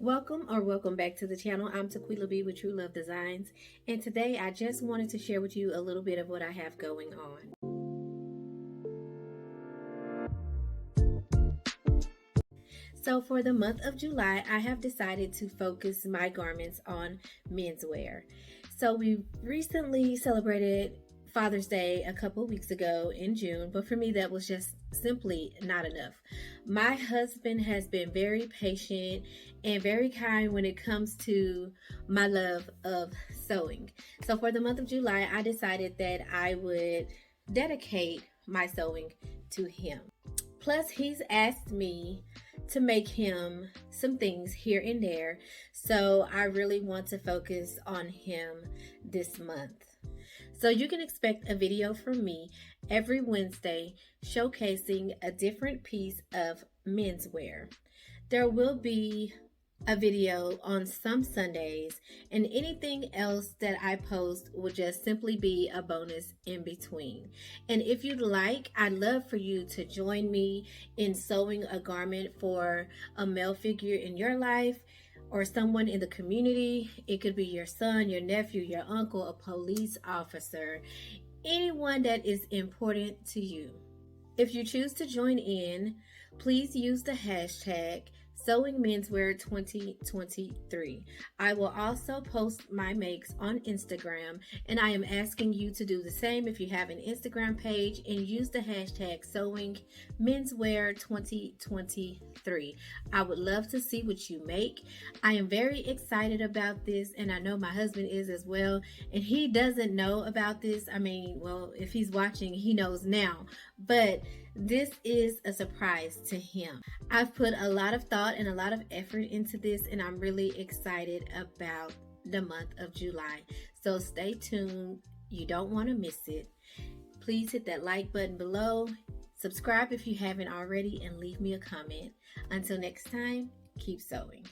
Welcome back to the channel. I'm Tequila B with TruLuv Designz, and today I just wanted to share with you a little bit of what I have going on. So for the month of July, I have decided to focus my garments on menswear. So we recently celebrated Father's Day a couple weeks ago in June, but for me that was just simply not enough. My husband has been very patient and very kind when it comes to my love of sewing. So for the month of July, I decided that I would dedicate my sewing to him. Plus, he's asked me to make him some things here and there, so I really want to focus on him this month. So you can expect a video from me every Wednesday showcasing a different piece of menswear. There will be a video on some Sundays, and anything else that I post will just simply be a bonus in between. And if you'd like, I'd love for you to join me in sewing a garment for a male figure in your life or someone in the community. It could be your son, your nephew, your uncle, a police officer, anyone that is important to you. If you choose to join in, please use the hashtag Sewing Menswear 2023. I will also post my makes on Instagram, and I am asking you to do the same if you have an Instagram page and use the hashtag Sewing Menswear 2023. I would love to see what you make. I am very excited about this, and I know my husband is as well, and he doesn't know about this. I mean, well, if he's watching, he knows now, but this is a surprise to him. I've put a lot of thought and a lot of effort into this, and I'm really excited about the month of July. So stay tuned. You don't want to miss it. Please hit that like button below. Subscribe if you haven't already, and leave me a comment. Until next time, keep sewing.